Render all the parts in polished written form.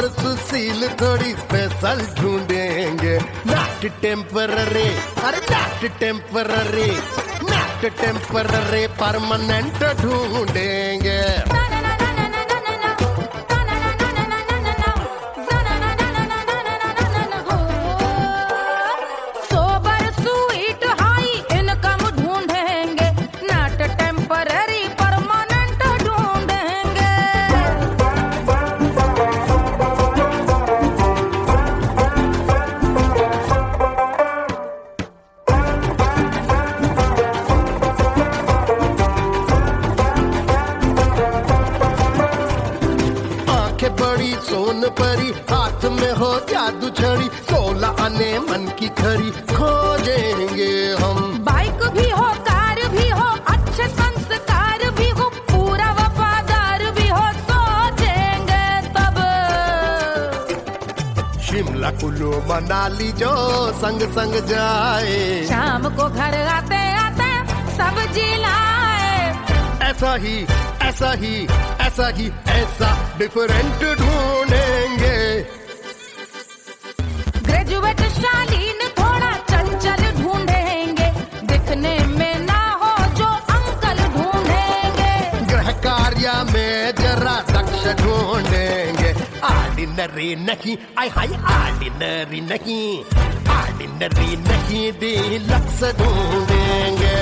पर सुशील थोड़ी स्पेशल ढूंढेंगे। नॉट टेम्पररी, अरे not temporary, not temporary, permanent ढूंढेंगे। सोन परी, हाथ में हो जादू छड़ी, 16 आने मन की खरी खोजेंगे हम। बाइक भी हो, कार भी हो, अच्छे संस्कार भी हो, पूरा वफादार भी हो, सोचेंगे तब। शिमला कुल्लू मनाली जो संग संग जाए, शाम को घर आते आते सब्जी लाए। ऐसा ही ऐसा ही ऐसा ही ऐसा डिफरेंट ढूंढेंगे। ग्रेजुएट शालीन थोड़ा चंचल ढूंढेंगे, दिखने में ना हो जो अंकल ढूंढेंगे। गृह कार्य में जरा दक्ष ढूंढेंगे। ऑर्डिनरी नहीं, आय हाय ऑर्डिनरी नहीं, ऑर्डिनरी नहीं, डीलक्स ढूंढेंगे।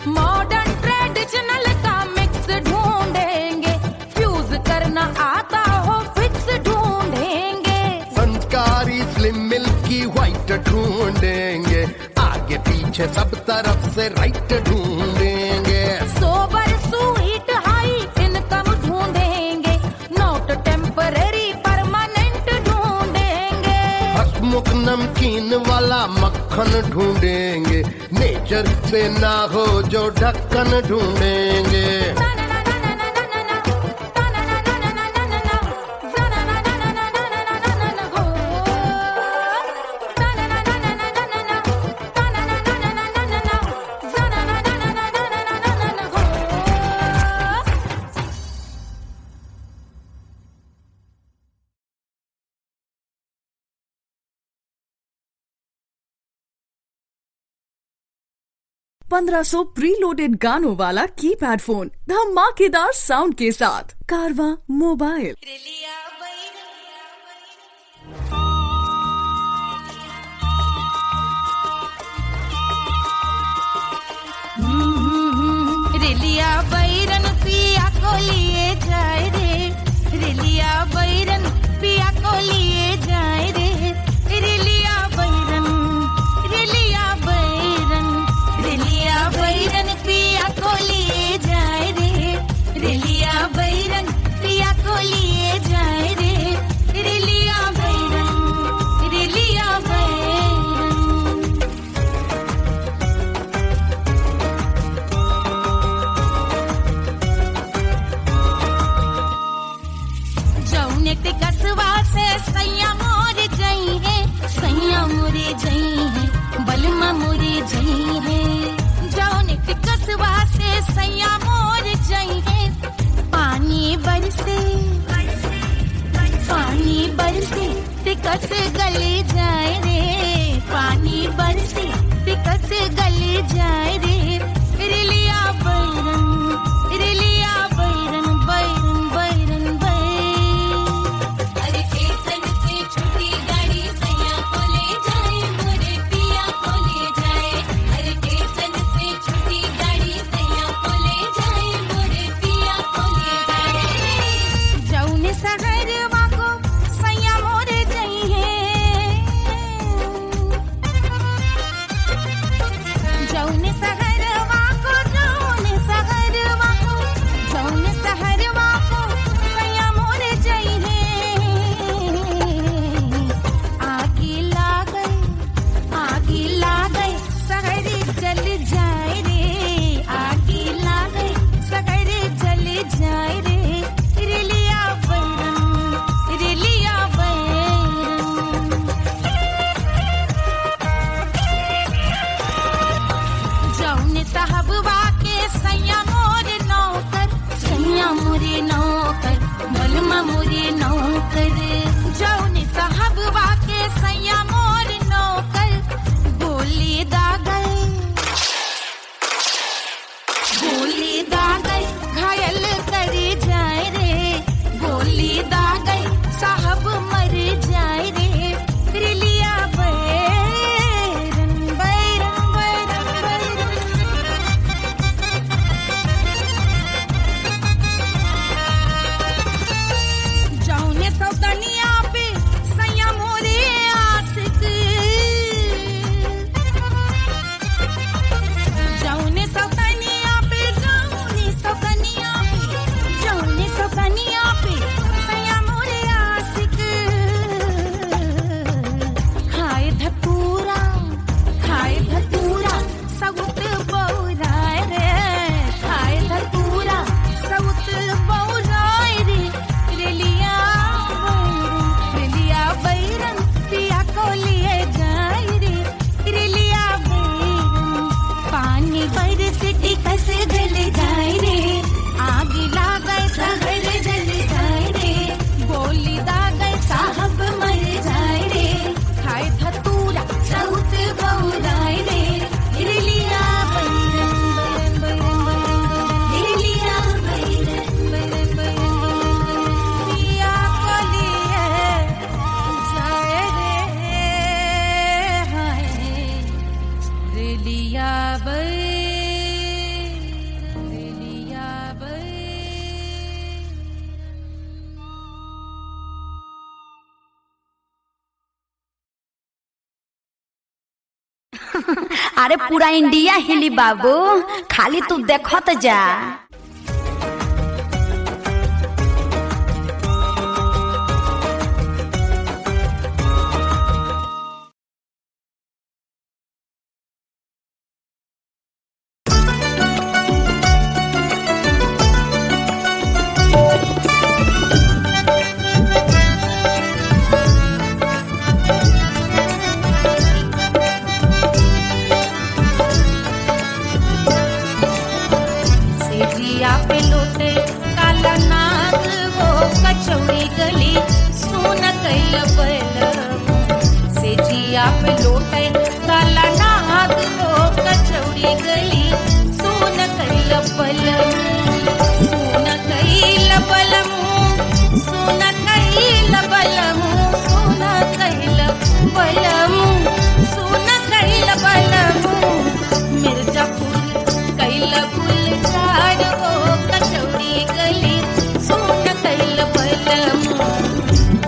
मॉडर्न ट्रेडिशनल का मिक्स ढूंढेंगे, फ्यूज करना आता हो फिक्स ढूंढेंगे। संस्कारी स्लिम मिल्की व्हाइट ढूंढेंगे, आगे पीछे सब तरफ से राइट ढूंढेंगे। सोबर स्वीट हाई इनकम ढूंढेंगे, नॉट टेम्पररी परमानेंट ढूंढेंगे। हसमुख नमकीन वाला मक्खन ढूंढेंगे, नेचर से ना हो जो ढक्कन ढूंढेंगे। ₹1500 प्रीलोडेड गानों वाला कीपैड फोन धमाकेदार साउंड के साथ कारवा मोबाइल। रिलिया बैरन पिया को लिए जाए रे, रिलिया बैरन पिया को लिए जाए रे। रिलिया बैरन, रिलिया बैरन, रिलिया बैरन पिया को लिए जाए रे, रिलिया बैरन पिया को लिए जाए रे। रिलिया बैरन, रिलिया बैरन। जौने ते कसवा से सैया मोर जई है, सैया मोरे जई है, बलमा मोरे जई है। जौने ते कसवा से सैया मोर जई है, पानी बरसे, पानी बरसे ते कस गले जाए रे, पानी बरसे ते कस गले जाए रे। रिलिया बैरन, रिलिया बैरन, बैरन बैरन बैरन। अरे स्टेशन से छुट्टी गाड़ी सैया को ले जाए, मोरे पिया को ले जाए। अरे स्टेशन से छुट्टी गाड़ी सैया को ले जाए, मोरे पिया को ले जाए। जौने शहरवा को सैया मोरे जई है, जौने गोली दागल घायल कर जाए रे, गोली दागल साहब मर जाए रे, रिलिया बैरन बैरन बैरन बैरन। जौने सौतनिया पे सैया मोरे आशिक, जौने सौतनिया पे सैया मोरे आशिक, खाए धतूरा सउत बौराय रे, खाए धतूरा सउत बौराय रे, रेलिया बैरन पिया को लिए जाए रे, रेलिया बैरन पानी बरस टिकस गल जाए रे, आग लागल सहर जल जाए रे, गोली दागल साहब मर जाए रे, खाए धतूरा सउत बौराय रे, रिलिया बैरन बैरन बैरन बैरन, रिलिया बैरन बैरन बैरन, पिया को लिए जाए रे, हाय रिलिया बैरन, रिलिया बैरन। अरे पूरा इंडिया हिली बाबू, खाली तू देखत जा। सेजिया पे लोटे काला नाग वो कचौड़ी गली सोन कैल बलम, सेजिया पे लोटे काला नाग वो कचौड़ी गली सोन कैल बलम, सोन कैल बलम, सोन कैल बलम, सोन कैल बलम, सोन कैल बलम, मिर्जापुर कैल गुलजार हो कचौड़ी गली सोन कैल बलम,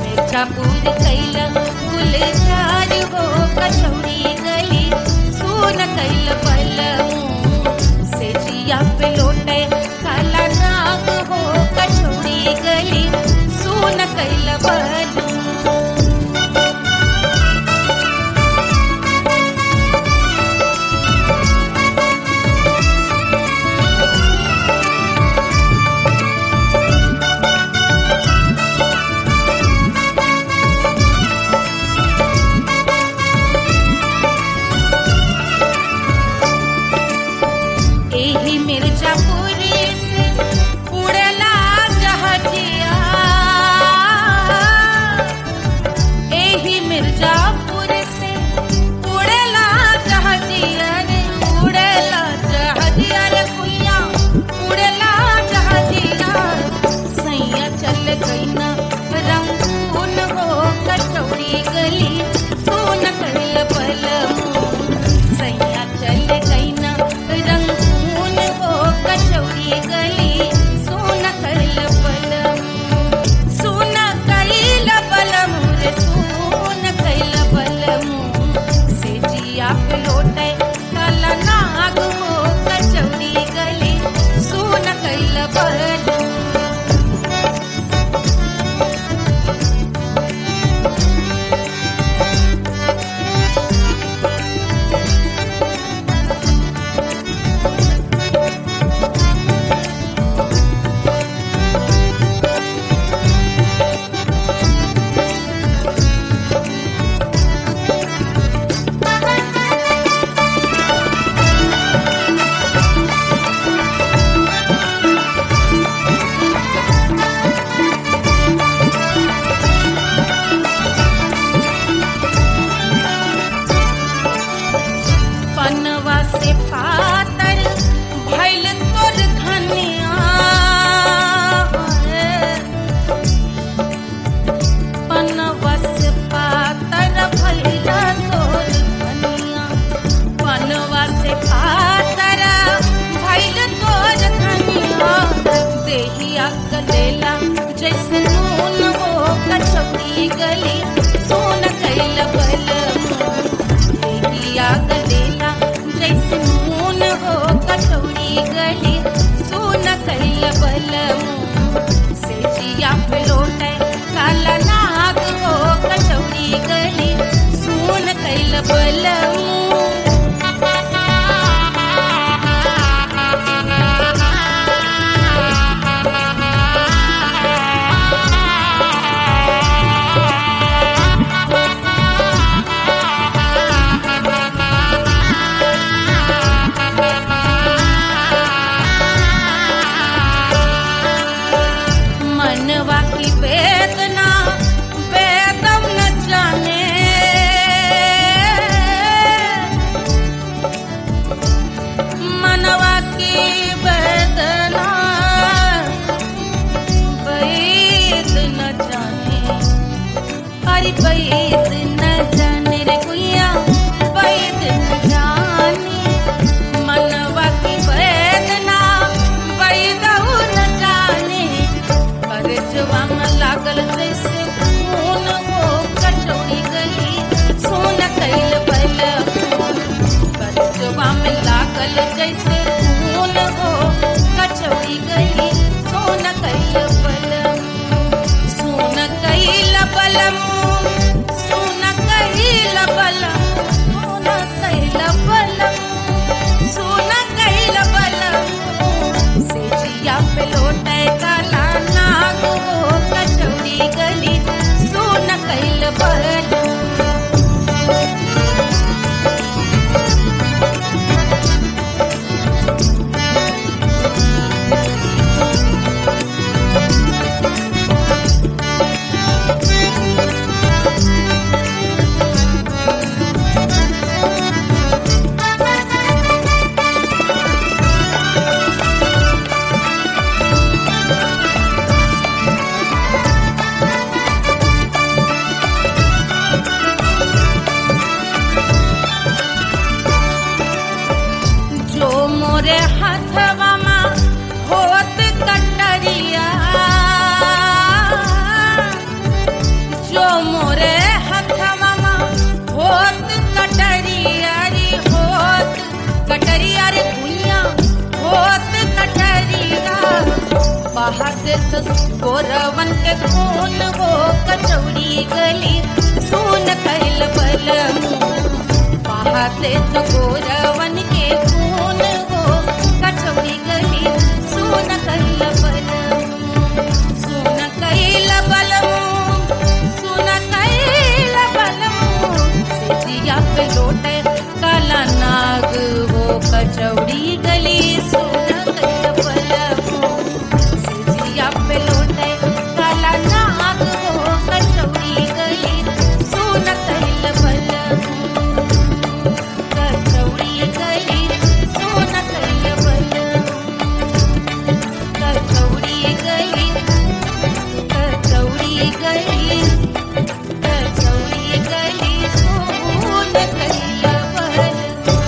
मिर्जापुर कैल गुलजार हो कचौड़ी गली सोन कैल बलम, सेजिया पे लोटे काला नाग हो कचौड़ी गली सोन कैल बलम। एही मिर्जापुर से उड़ला जहाजिया, एही मिर्जापुर से उड़ला जहाजिया रे, उड़ला जहाजिया रे कुइया, उड़ला जहाजिया, सैया चल गई ना रंगून हो कचौड़ी गली सोन कैल बलम, सैया चल गई ना रंगून हो कचौड़ी गली सोन कैल बलम, सोन कैल बलम रे सोन कैल बलम, सेजिया पे लोटे काला नाग हो कचौड़ी गली सोन कैल बलम। कचौड़ी गली सोन कैल बलमुआ गलेला जैसे नून हो कचौड़ी गली सोन कैल बलमुआ से जिया पे लौटे काला नाग हो कचौड़ी गली सोन कैल बलमुआ मनवा की वेदना वेदम न जाने मनवा की वेदना वैद न जाने अरे वैद न जाने रे गुइया वैद न जाने मनवा की वेदना वैद न जाने परजवा में लागल जैसे खून हो कचौड़ी गली सोन कैल बलमुआ परजवा में लागल जैसे खून हो कचौड़ी गली सोन कैल बलमुआ सोन कैल बलमुआ सोन कैल बलमुआ सोन कैल बलमुआ से जिया पे लौटे काला नाग हो कचौड़ी गली सोन कैल बलमुआ जो मोरे हथवा में होत कटरिया जो मोरे हथवा में होत कटरिया रे होत कटरिया रे भुइया होत कटरिया बाहर से तो गोरवन के खून हो कचौड़ी गली सोन कैल बलमुआ बाहर से तो गोरवन के खून हो कचौड़ी गली सोन कैल बलमुआ सोन कैल बलमुआ सोन कैल बलमुआ से जिया पे लौटे काला नाग हो कचौड़ी गली सोन कैल बलमुआ से जिया पे लौटे काला नाग हो कचौड़ी गली सोन कैल बलमुआ कचौड़ी गली सोन कैल बलमुआ कचौड़ी गली कचौड़ी गली कचौड़ी गली सोन कैल बलमुआ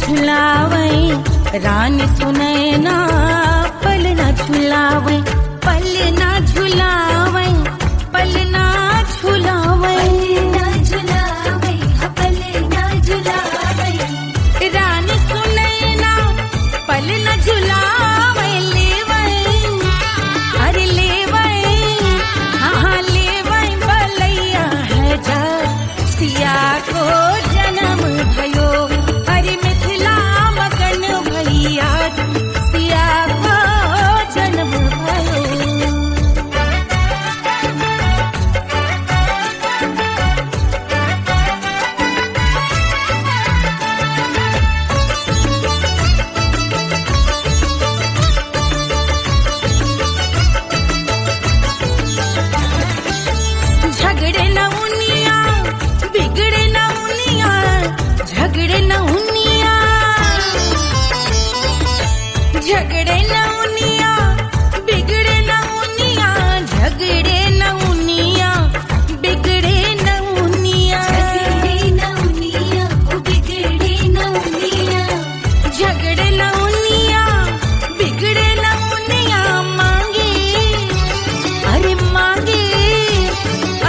झुलावे रानी सुनैना, पल न झुलावे, पल न झुलावे, पल न झुलावे, पल न झुलावे, रानी सुनैना पल न झुलावे, लेवे अरे लेवे, हाँ लेवे बलैया है जा, सिया को जन्म भयो, अरे मिथिला मगन भैया, सिया को जन्म भयो। झगड़े न उनिया, बिगड़े न उनिया, झगड़े न उनिया, झगड़े न उनिया, बिगड़े न उनिया, झगड़े न उनिया, बिगड़े न उनिया, झगड़े न उनिया, बिगड़े न उनिया, झगड़े न उनिया, बिगड़े न उनिया, मांगे अरे मांगे,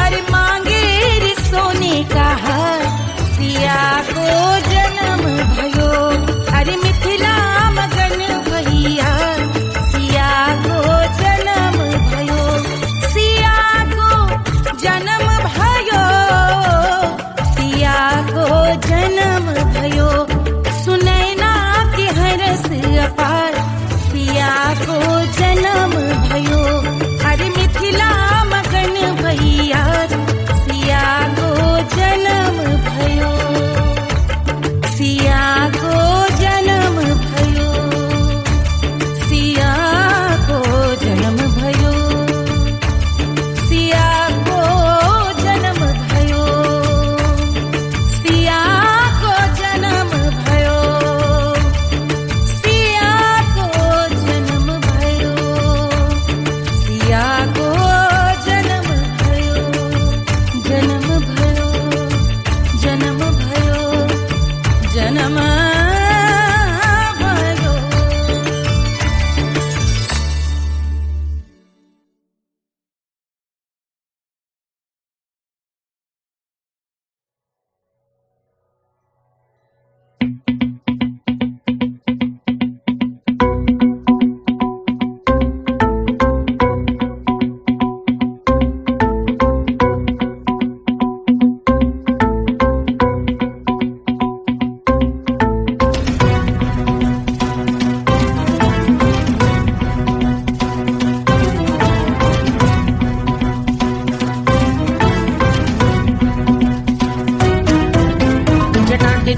अरे मांगे रे सोने का हार, सिया को जन्म भयो, अरे मिथिला मगन भैया, सिया को जन्म भयो, सिया को जन्म भयो, सिया को जन्म भयो, सुनैना के हरस अपार, सिया को जन्म भयो, अरे मिथिला मगन भैया, सिया को जन्म भयो, सिया को जन्म भयो, सिया को जन्म भयो, सिया को जन्म भयो, सिया को जन्म भयो, सिया को जन्म भयो, सिया को जन्म भयो, जन्म भयो, जन्म भयो, जन्म भयो।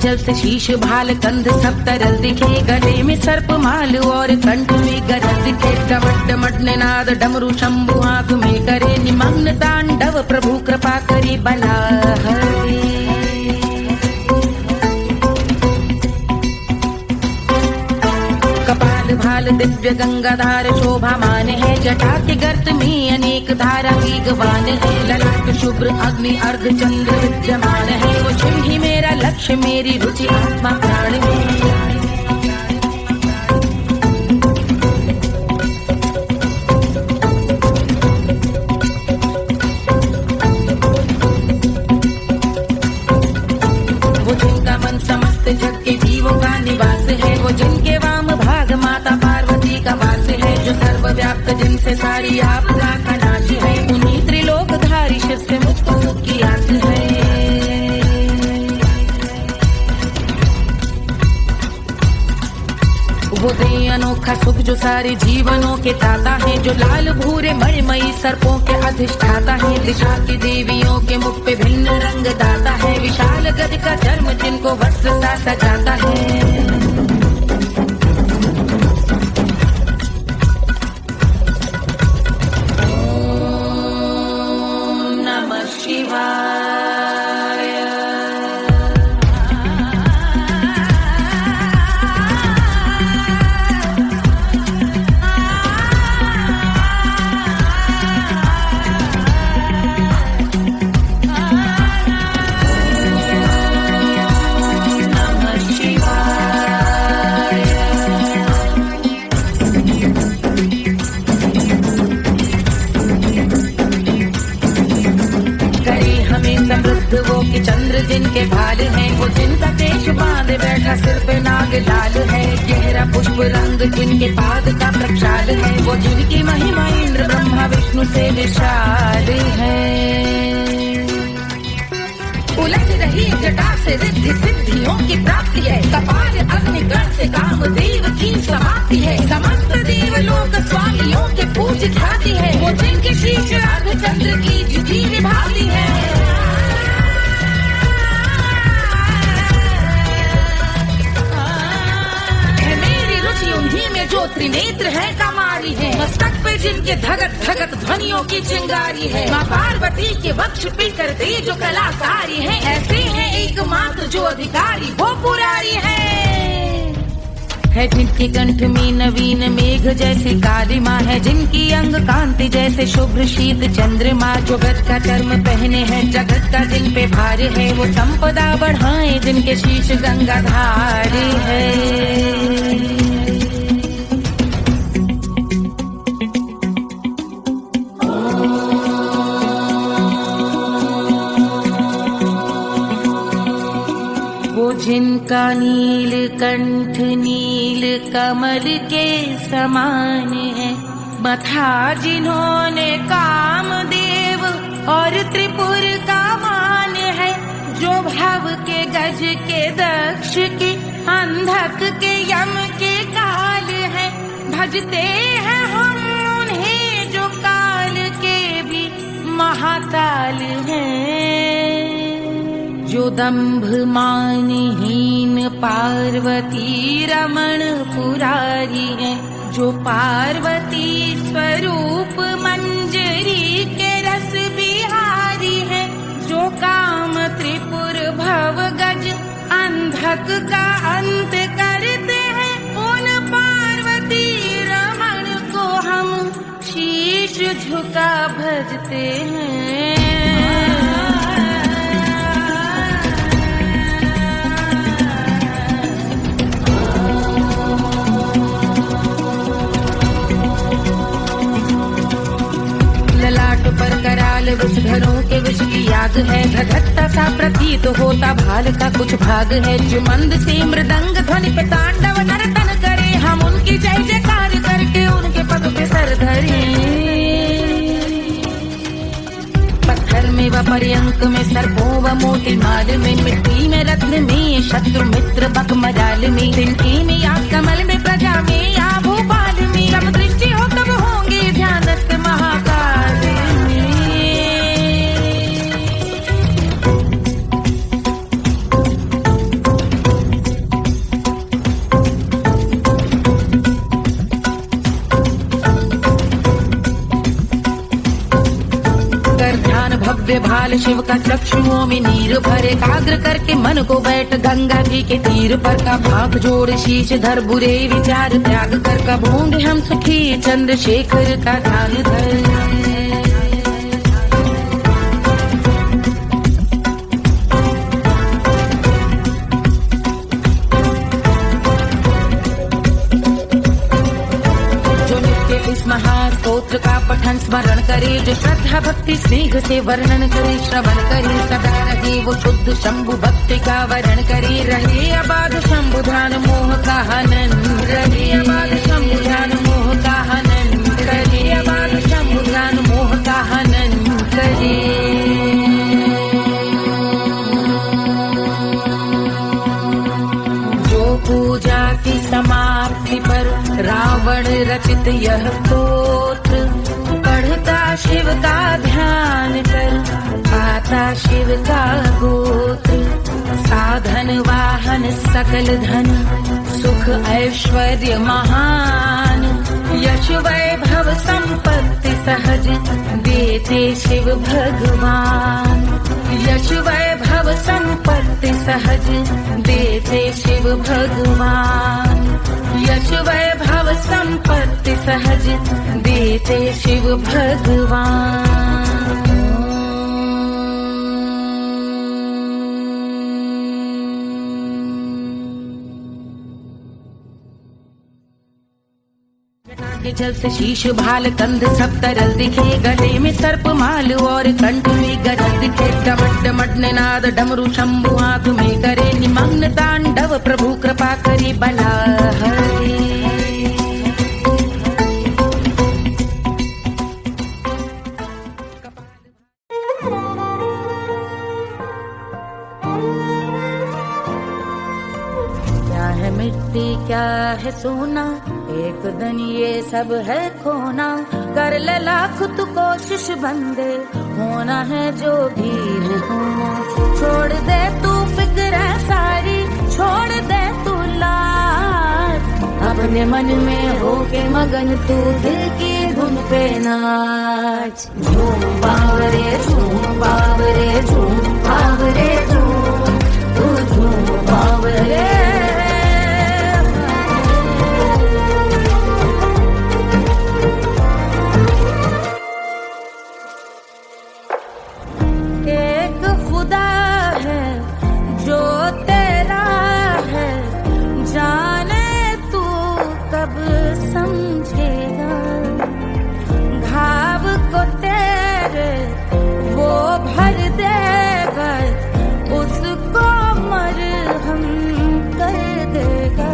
जल से शीश भाल कंध सब तरल दिखे, गले में सर्प माल और कंठ में गरज दिखे, डमट डमट निनाद डमरू शंभु आंख में करे निमग्न तांडव, प्रभु कृपा करे बला हरे। कपाल भाल दिव्य गंगाधार शोभामान है, जटा के गर्त में अनेक धारा वेगवान है, ललाट शुभ्र अग्नि अर्ध चंद्र विद्यमान है, वो शिव ही मेरा लक्ष्य मेरी रुचि आत्मा प्राण है। वो जिनका मन समस्त जग के जीवों का निवास है, वो जिनके वाम भाग माता पार्वती का वास है, जो सर्वव्याप्त जिनसे सारी आपदा का नाश है, उन्हीं त्रिलोकधारी शिव से मुझको सुख की आस है। वो दे अनोखा सुख जो सारे जीवनों के दाता है, जो लाल भूरे मणिमयी सर्पों के अधिष्ठाता है, दिशा की देवियों के मुख पे भिन्न रंग दाता है, विशाल गज का धर्म जिनको वस्त्र सा सजाता है। ओम नमः शिवाय। नमः शिवाय। रूप रंग जिनके पाद का प्रक्षाल है, वो जिनकी महिमा इंद्र ब्रह्मा विष्णु से विशाल है। उलझ रही जटा से रिद्धि सिद्धियों की प्राप्ति है, कपाल अग्निगण से कामदेव की समाप्ति है। समस्त देवलोक स्वामियों के पूज ख्याति है, वो जिनके शीश अर्धचंद्र की जुटी निभाती है। मेरी रुचि उन्हीं में जो त्रिनेत्र है कमारी है, मस्तक पे जिनके धगत धगत ध्वनियों की चिंगारी है। माँ पार्वती के वक्ष पे करते जो कलाकारी है, ऐसे है एकमात्र जो अधिकारी वो पुरारी है। जिनके कंठ में नवीन मेघ जैसे कालिमा है, जिनकी अंग कांति जैसे शुभ्र शीत चंद्रमा। जो गज का चर्म पहने हैं जगत का जिन पे भार है, वो संपदा बढ़ाए जिनके शीश गंगाधार है। जिनका नील कंठ नील कमल के समान है, मथा जिन्होंने कामदेव और त्रिपुर का मान है। जो भव के गज के दक्ष के अंधक के यम के काल है, भजते हैं हम उन्हें जो काल के भी महाकाल हैं। जो दंभ मानहीन पार्वती रमण पुरारी है, जो पार्वती स्वरूप मंजरी के रस बिहारी है। जो काम त्रिपुर भव गज अंधक का अंत करते हैं, उन पार्वती रमण को हम शीश झुका भजते हैं। पर कराल विषधरों के विष की याद है, धधकता सा प्रतीत होता भाल का कुछ भाग है। जो मंद से मृदंग ध्वनि पे तांडव नर्तन करे, हम उनकी जय जयकार करके उनके पद पे सर धरे। पत्थर में व पर्यंक में सर्पों व मोती माल में, मिट्टी में रत्न में शत्रु मित्र बक मजाल में, तिनकी में या कमल में प्रजा में या भोपाल में। जब दृष्टि हो तब होंगे ध्यानस्थ महाकाल। भव्य भाल शिव का चक्षुओं में नीर भरे, एकाग्र करके मन को बैठ गंगा जी के तीर पर। का हाथ जोड़ शीश धर बुरे विचार त्याग कर, कब होंगे हम सुखी चंद्रशेखर का ध्यान धर। महास्तोत्र का पठन स्मरण करे, जो श्रद्धा भक्ति स्नेह से वर्णन करे, श्रवण करे सदा रहे वो शुद्ध शंभु भक्ति का वर्ण करे। रहे अबाध शंभु ध्यान मोह का हनन, रहे अबाध शंभु ध्यान मोह का हनन, रहे अबाध शंभु ध्यान मोह का हनन करे। पूजा की समाप्ति पर रावण रचित यह स्तोत्र, पढ़ता शिव का ध्यान कर पाता शिव का गोत्र। साधन वाहन सकल धन सुख ऐश्वर्य महान, यश वैभव संपत्ति सहज देते शिव भगवान। यश वैभव संपत्ति सहज देते शिव भगवान। यश वैभव संपत्ति सहज देते शिव भगवान। के जल से शीश भाल कंध सब तरल दिखे, गले में सर्प माल और कंठ में गजल दिखे। डमट डमट निनाद डमरू शंभु हाथ में करे, निमग्न तांडव प्रभु कृपा करी बला हरे। सोना, एक दिन ये सब है खोना। कर ले लाख तू कोशिश बंदे, होना है जो भी है होना। छोड़ दे तू फिक्र सारी, छोड़ दे तू लाज, अपने मन में होके मगन तू दिल की धुन पे नाच। झूम बावरे झूम बावरे झूम बावरे झूम, तू झूम बावरे। एक खुदा है जो तेरा है, जाने तू कब समझेगा। घाव को तेरे वो भर देगा, उसको मरहम कर देगा।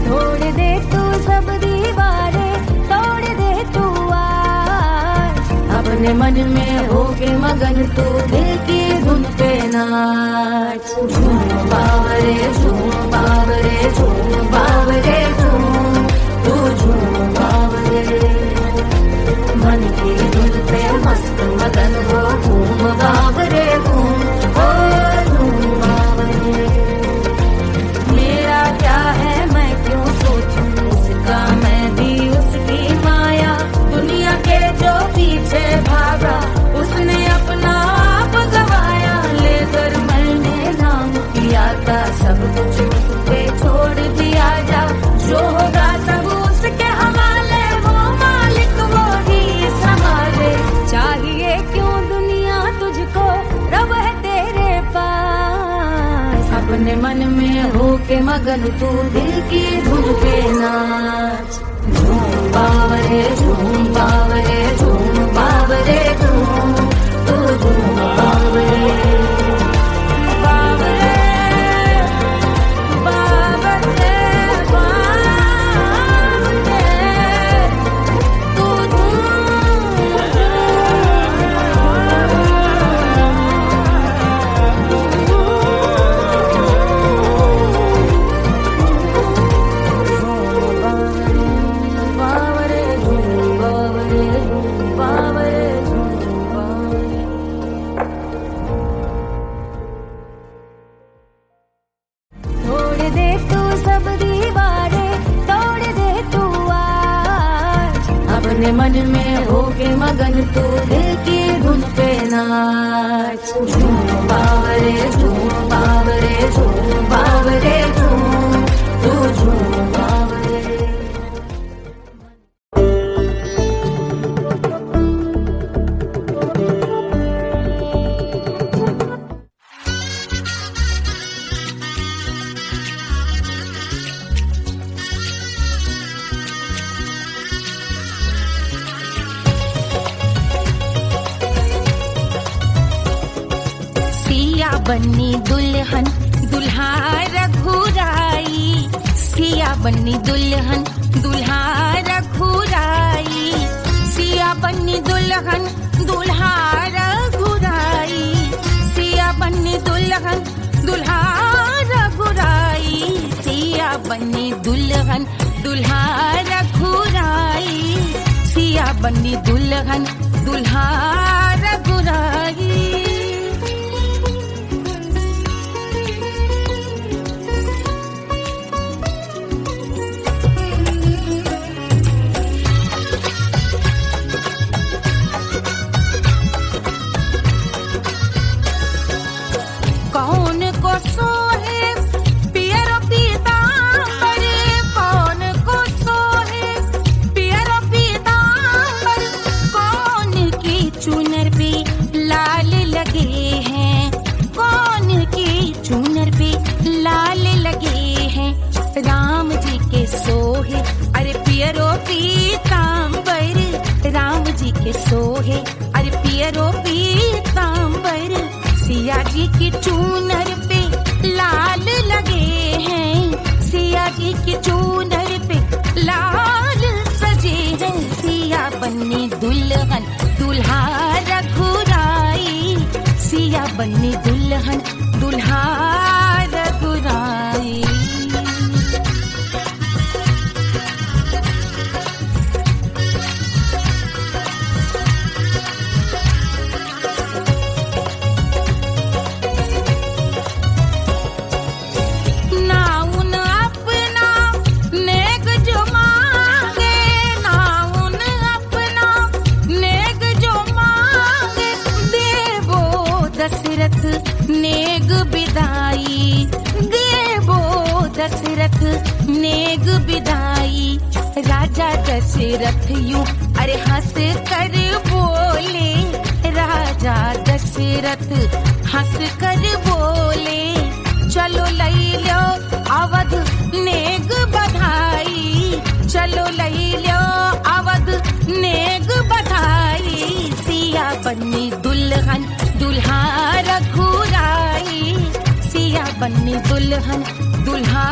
तोड़ दे तू सब दीवारें, तोड़ दे तू आज, अपने मन में होके मगन तू दिल की धुन पे नाच। झूम बावरे झूम बावरे झूम बावरे झूम, तू झूम बावरे। मन की धुन पे मस्त मगन हो, घूम बावरे घूम, ओ झूम बावरे। मेरा क्या है मैं क्यों सोचूं, उसका मैं भी उसकी माया। दुनिया के जो पीछे भागा, उसने अपना आप गवाया। लेकर मैंने नाम किया था, सब कुछ उस पे छोड़ दिया जा। जो होगा सब उसके हवाले, वो मालिक वो ही संभाले। चाहिए क्यों दुनिया तुझको, रब है तेरे पास। अपने मन में होके मगन तू दिल की धुन पे नाच। झूम बावरे झूम बावरे झूम बावरे झूम, तू झूम बावरे। बावरे बावरे बावरे, तू बावरे झूम बावरे झूम बावरे झूम बावरे। तोड़ दे तू सब दीवारें, तोड़ दे तू आज, अपने मन में होके मगन तू दिल की धुन पे नाच। झूम बावरे झूम बावरे झूम बावरे झूम, तू झूम बावरे। सिया बन्नी दुल्हन दुल्हा रघुराई, सिया बन्नी दुल्हन दुल्हा रघुराई। सिया बन्नी दुल्हन दुल्हा रघुराई, सिया बन्नी दुल्हन दुल्हा रघुराई। सिया बन्नी दुल्हन दुल्हा रघुराई, सिया बन्नी दुल्हन दुल्हा रघुराई। कौन को सोहे पियरो पीतांबर, कौन को सोहे पियरो पीतांबर। कौन की चुनर पे लाल लगे हैं, कौन की चुनर पे लाल लगे हैं। राम जी के सोहे अरे पियरो पीतांबर, राम जी के सोहे अरे पियरो पीतांबर। सिया जी की चूनर पे लाल लगे हैं, सिया जी की चूनर पे लाल सजे हैं। सिया बन्नी दुल्हन दुल्हा रघुराई, सिया बन्नी दुल्हन दुल्हा रघुराई। दशरथ नेग विदाई, राजा दशरथ यूं अरे हंस कर बोले, राजा दशरथ हंस कर बोले, चलो लई लो अवध नेग बधाई, चलो लई लो अवध नेग बधाई, सिया बन्नी दुल्हन दुल्हा रघुराई, सिया बन्नी दुल्हन दुल्हा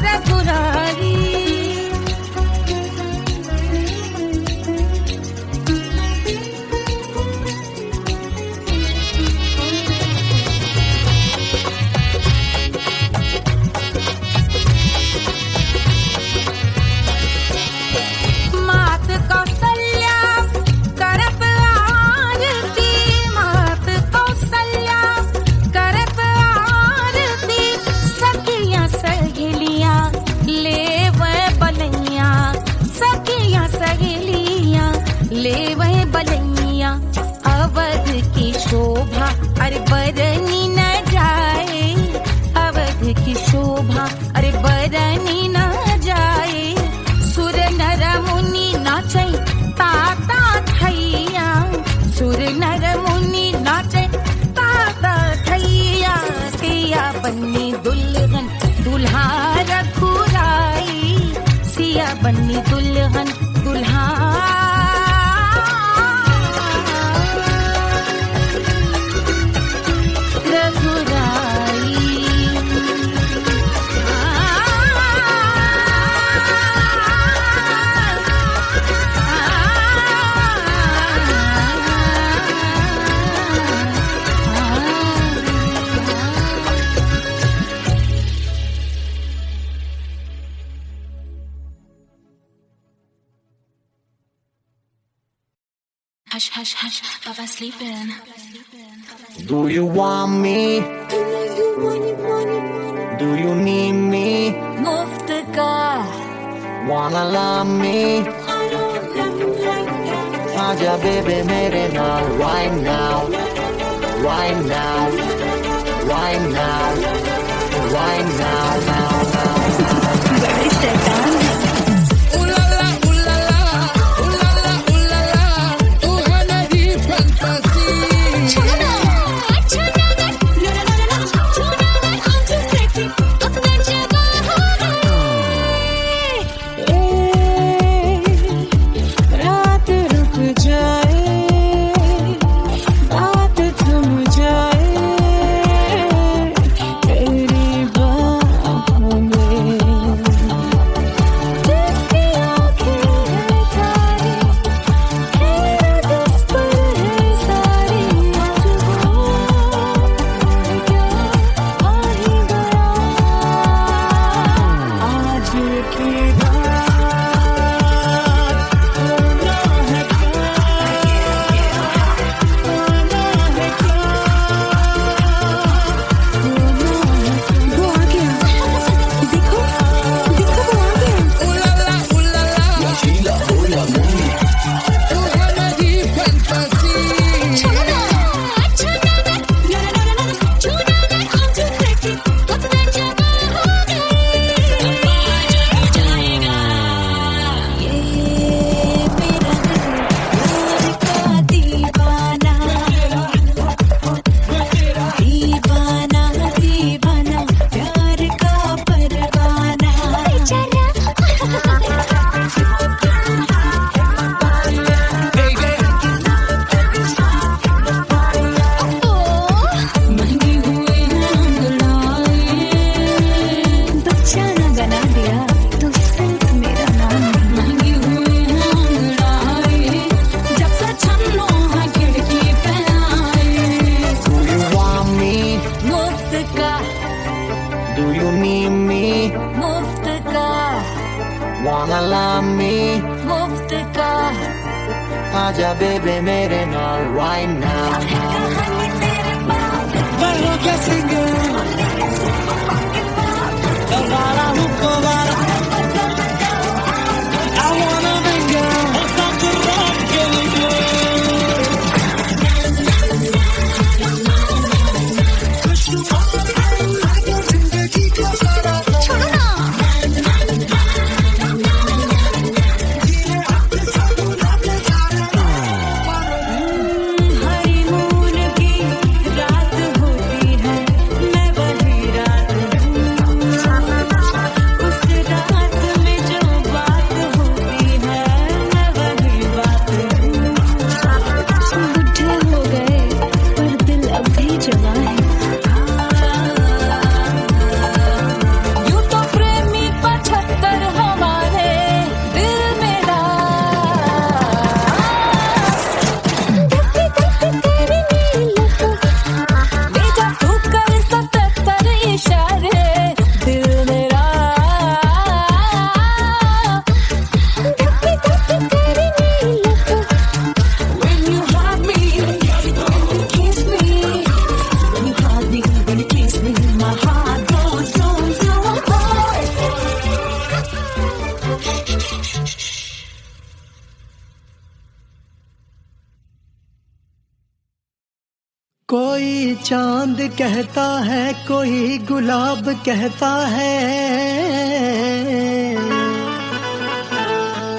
रघुराई। अवध की शोभा अरे बरनी न जाए, अवध की शोभा अरे बरनी न जाए, सुर नर मुनि नाचे ताता थैया, सुर नर मुनि नाचे ताता थैया, सिया बन्नी दुल्हन दुल्हा रघुराई, सिया बन्नी दुल्हन दुल्हा Hush, hush, hush, Papa's sleeping. Do you want me? Do you need me? मुफ्त का Wanna love me? आजा baby मेरे नाल right now, right now, right now, right now, now, now. बड़े शैतान हैं। Wanna love me? मुफ्त का आजा बेबे मेरे नाल right now. Barro que singer, Elvara Hukovara. I wanna linger, stop the rock, छोड़ो ना कोई चांद कहता है, कोई गुलाब कहता है,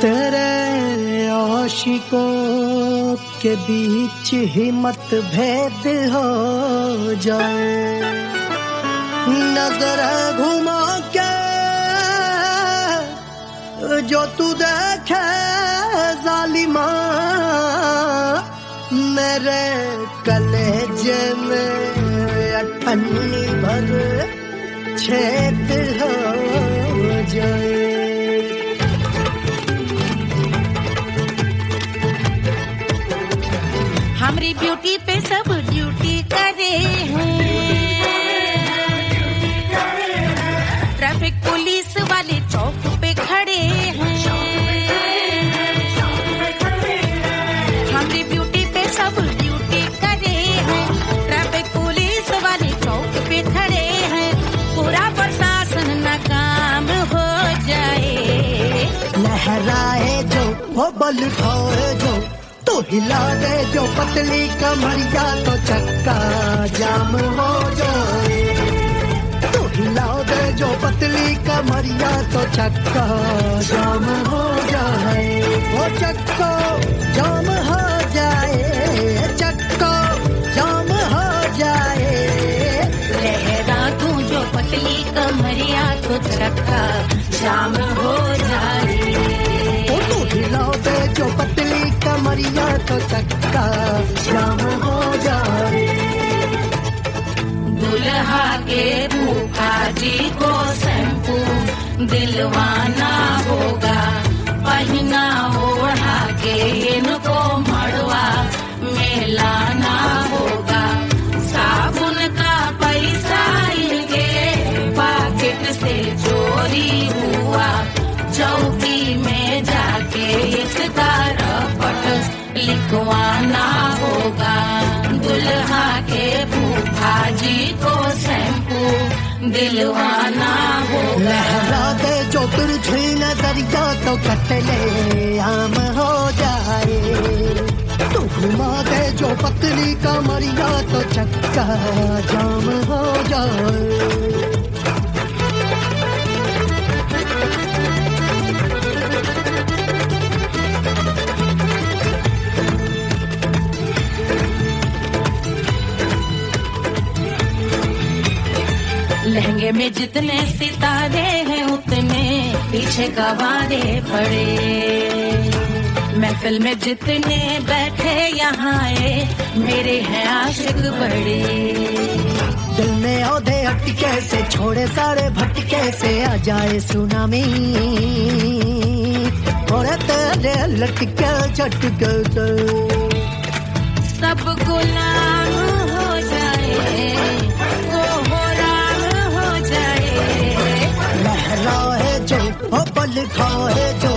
तेरे आशिकों के बीच ही मतभेद हो जाए। नजर घुमा के जो तू देखे जालिमा, मेरे कलेजे में अठन्नी भर छेद हो जाए। हमारी ब्यूटी पे सब ड्यूटी करे हैं, ट्रैफिक पुलिस वाले चौक पे खड़े हैं। हमारी ब्यूटी पे सब ड्यूटी करे हैं, ट्रैफिक पुलिस वाले चौक पे खड़े हैं। पूरा प्रशासन नाकाम हो जाए। लहराए जो वो बल खाए जो, तो हिला दे जो पतली कमरिया, तो चक्का जाम हो जाए। तो हिला दे जो पतली कमरिया, तो चक्का जाम हो जाए। वो चक्का जाम हो जाए, चक्का जाम हो जाए। लहरा तू जो पतली कमरिया, तो चक्का जाम हो जाए। ओ तो हिलाओ दे जो पतली कमरिया, तो चक्का जाम हो जाए। दुल्हा के फूफा जी को शैम्पू दिलवाना होगा, पहना ओढ़ा के इनको मड़वा में लाना होगा। साबुन का पैसा इनके पॉकेट से चोरी हुआ, चौकी में जाके इसका रपट लिखवाना होगा। दुल्हा के फूफा जी को शैम्पू दिलवाना होगा। लहरा दे जो तिरछी नजरिया, तो कतले आम हो जाए। तो घुमा दे जो पतली कमरिया, तो चक्का जाम हो जाए। लहंगे में जितने सितारे हैं, उतने पीछे गवारे पड़े। महफिल में जितने बैठे यहाँ आए, मेरे हैं आशिक बड़े। दिल में औधे अटके से, छोड़े सारे भटके से, आ जाए सुनामी। और तेरे लटके झटके से सब गुलाम हो जाए, वो हो राम हो जाए। लहराए जो ओ बल खाए जो,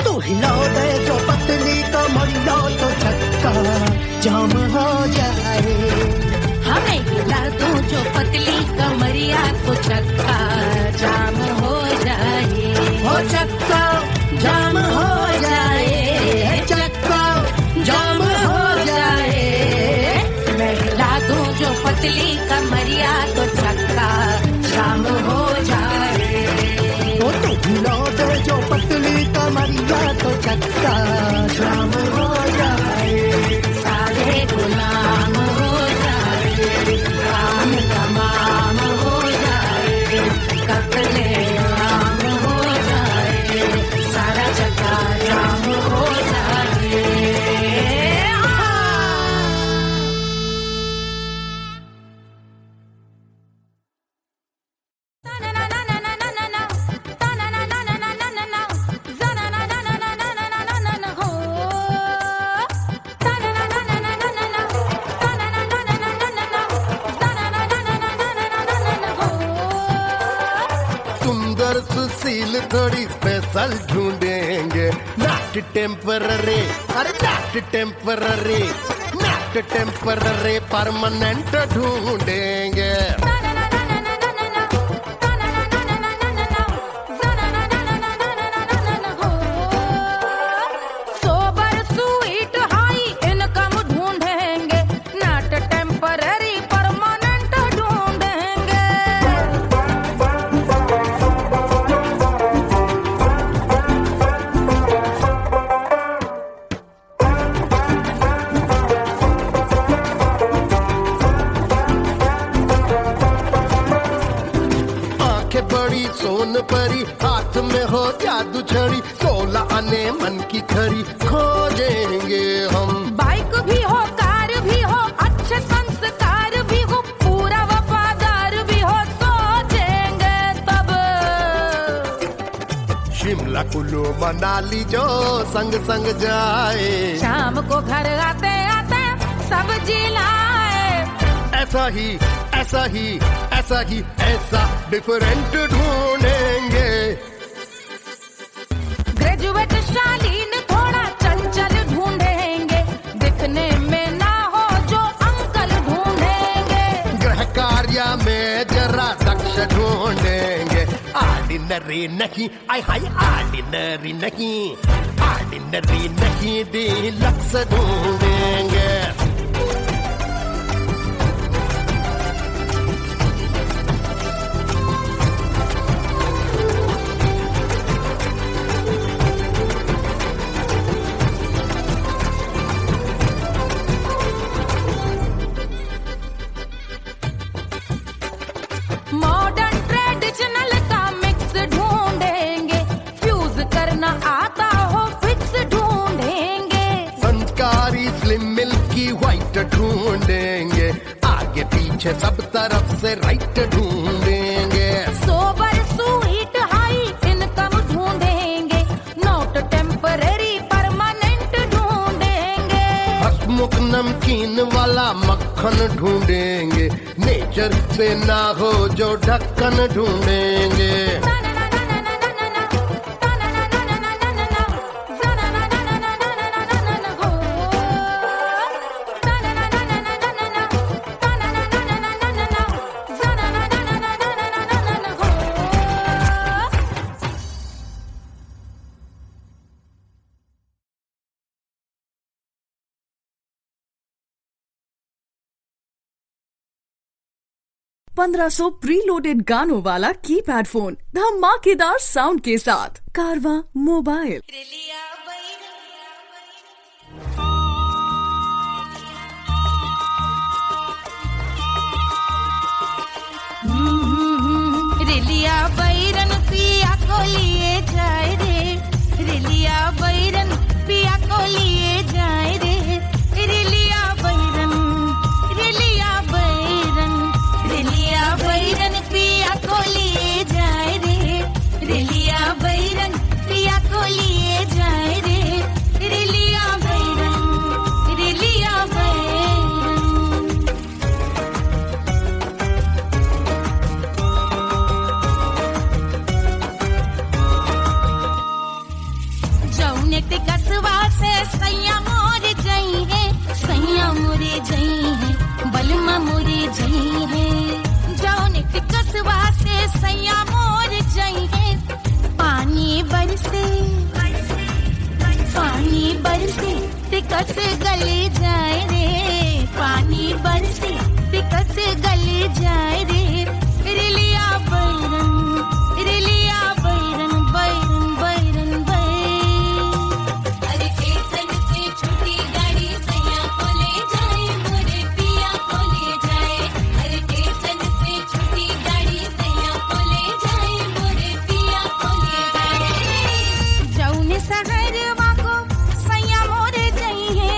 तू हिला दे जो पतली कमरिया, तो चक्का जाम हो जाए। हमें हिला दो जो पतली कमरिया, तो चक्का जाम हो जाए। ओ चक्का जाम हो जाए, चक्का जाम हो जाए। मैं हिला दूं जो पतली कमरिया, तो चक्का जाम हो जाए। ओ तू हिला दे जो पतली कमरिया, तो चक्का जाम हो जाए। सारे गुलाम हो जाए, काम तमाम हो जाए। कपले आम हो जाए, सारा चक्का जाम हो जाए। सुंदर सुशील थोड़ी स्पेशल ढूंढेंगे, नॉट टेम्पररी, अरे not temporary, not temporary, permanent ढूंढेंगे। सोबर स्वीट हाई इनकम ढूंढेंगे, नॉट टेम्पररी आने मन की खरी खोजेंगे हम। बाइक भी हो, कार भी हो, अच्छे संस्कार भी हो, पूरा वफादार भी हो, सोचेंगे तब। शिमला कुल्लू मनाली जो संग संग जाए, शाम को घर आते आते सब्जी लाए। ऐसा ही ऐसा ही ऐसा ही ऐसा डिफरेंट ढूंढेंगे। ग्रेजुएट शालीन थोड़ा चंचल ढूंढेंगे, दिखने में ना हो जो अंकल ढूंढेंगे। गृह कार्य में जरा दक्ष ढूंढेंगे। ऑर्डिनरी नहीं, आय हाय ऑर्डिनरी नहीं, ऑर्डिनरी नहीं डीलक्स ढूंढेंगे। मॉडर्न ट्रेडिशनल का मिक्स ढूंढेंगे, फ्यूज करना आता हो फिक्स ढूंढेंगे। संस्कारी स्लिम मिल्की व्हाइट ढूंढेंगे, आगे पीछे सब तरफ से राइट ढूंढेंगे। सोबर स्वीट हाई इनकम ढूंढेंगे, नोट टेम्पररी परमानेंट ढूंढेंगे। हसमुख नमकीन वाला मक्खन ढूंढेंगे, नेचर से ना हो जो ढक्कन ढूंढेंगे। ₹1500 प्रीलोडेड गानों वाला कीपैड फोन धमाकेदार साउंड के साथ कारवा मोबाइल। रिलिया बैरन पिया को लिए जाए रे, रिलिया बैरन पिया को लिए जाए रे। रिलिया बैरन, रिलिया बैरन, रिलिया बैरन पिया को लिए जाए रे, रिलिया बैरन पिया को लिए जाए रे। रिलिया बैरन, रिलिया बैरन। जौने ते कसवा से सैया मोर जई है, सैया मोरे जई है, बलमा मोरे जई है। जौने ते कसवा से सैया मोर जई है, पानी बरसे, पानी बरसे ते कस गले जाए रे, पानी बरसे ते कस गले जाए रे। रिलिया बैरन, रिलिया बैरन, बैरन बैरन बैरन। अरे स्टेशन से छुट्टी गाड़ी सैया को ले जाए, मोरे पिया को ले जाए। अरे स्टेशन से छुट्टी गाड़ी सैया को ले जाए, मोरे पिया को ले जाए। जौने सहरवा को सैया मोरे गई है,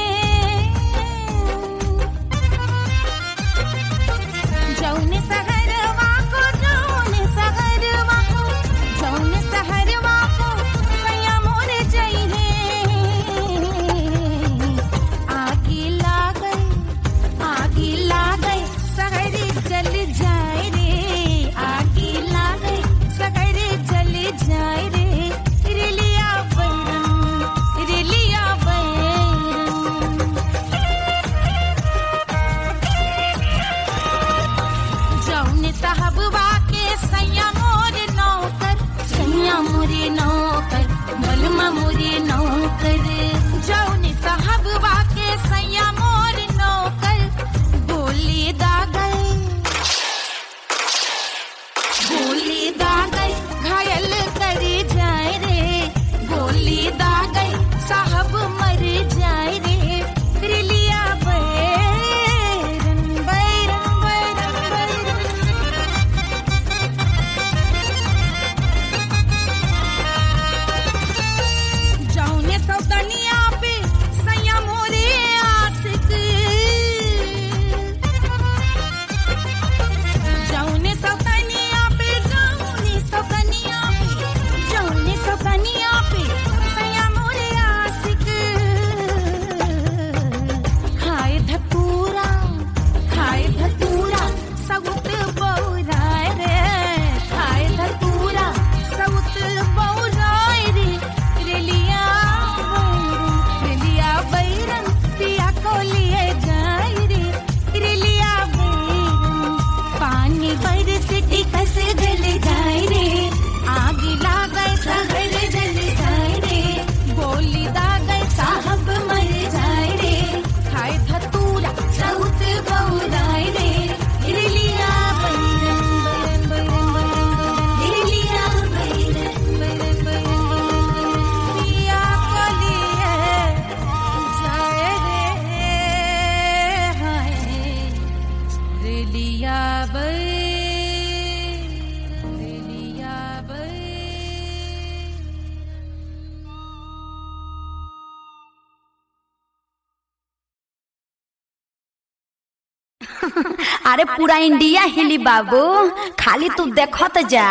जौने सहरवा को, जौने सहरवा को, जौने सहरवा को सैया मोरे जई है। आगी लागल, आगी लागल सहरी जल जाए रे, आगी लागल सहरी जल जाए रे। रिलिया बैरन, रिलिया बैरन। जौने साहबवा के सैया मोरे नौकर, सैया मोरे नौकर, बलमा मोरे नौकर। जौने साहबवा के सैया मोरे नौकर, गोली दागल, गोली दागल घायल करे जाए रे, गोली दागल साहब मर जाए रे। रिलिया बैरन, बैरन बैरन बैरन। अरे पूरा इंडिया हिली बाबू, खाली तू देखत जा।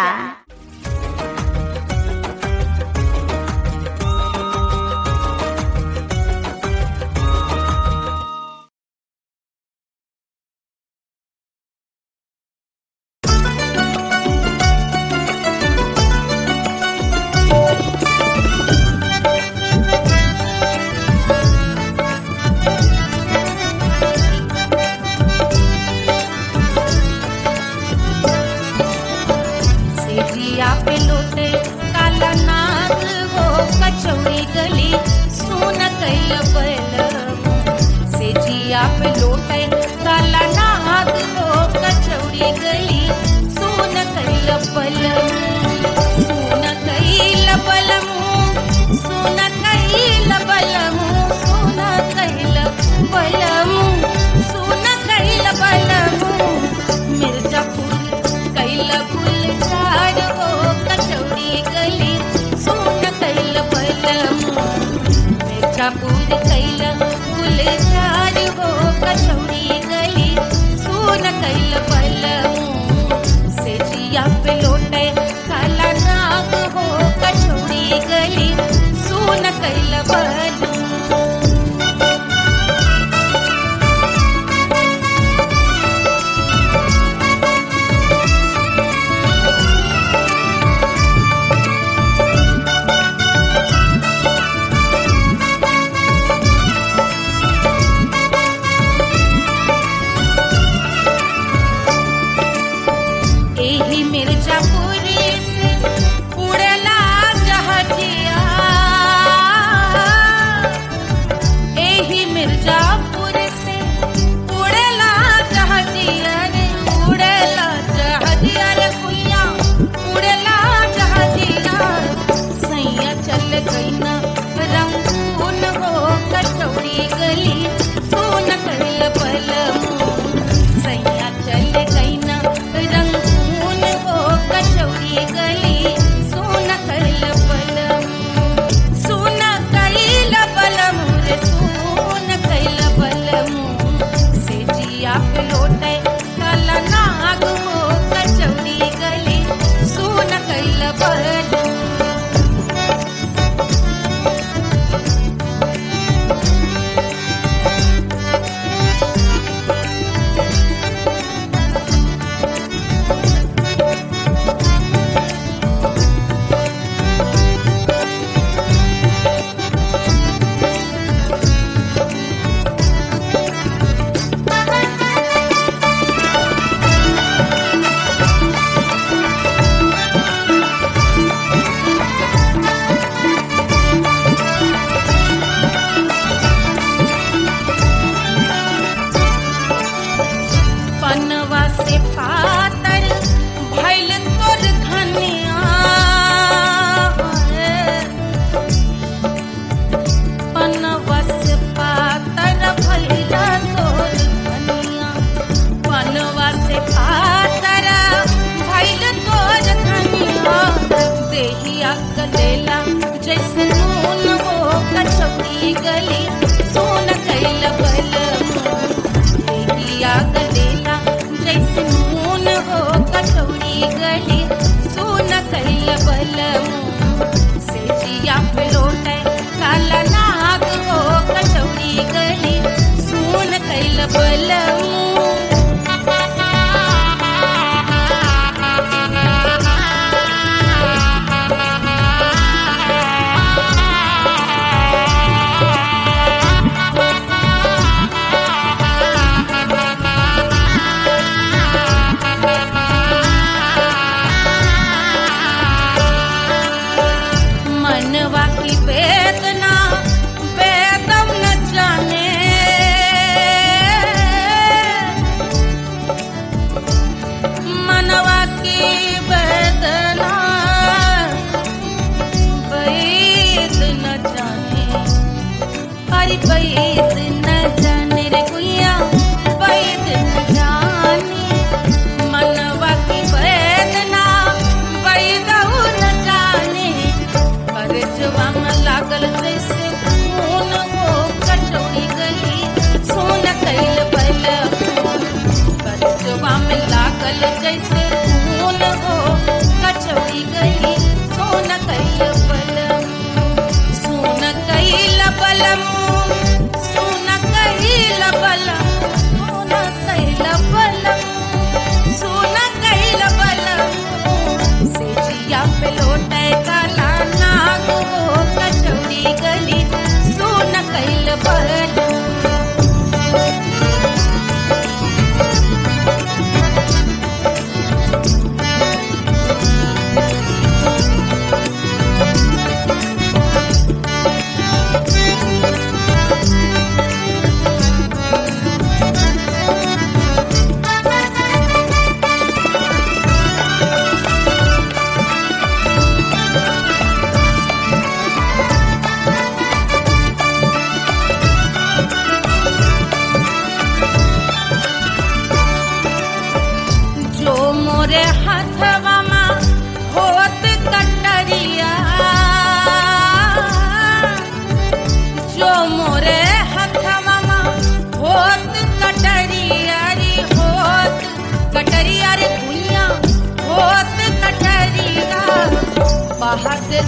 बहाते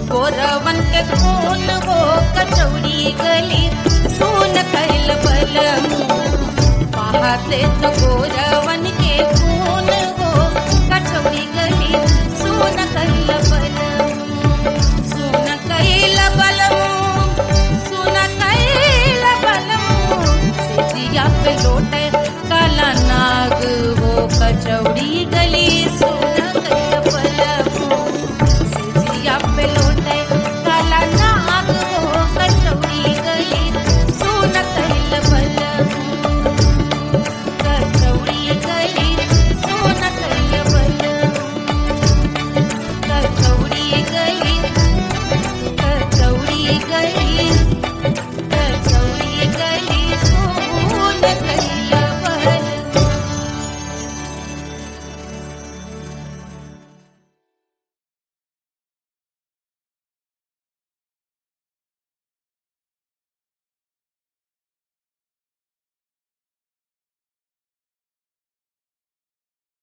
गोरवन के खून वो कचौड़ी गली सोन कैल बलमू बहाते गोरा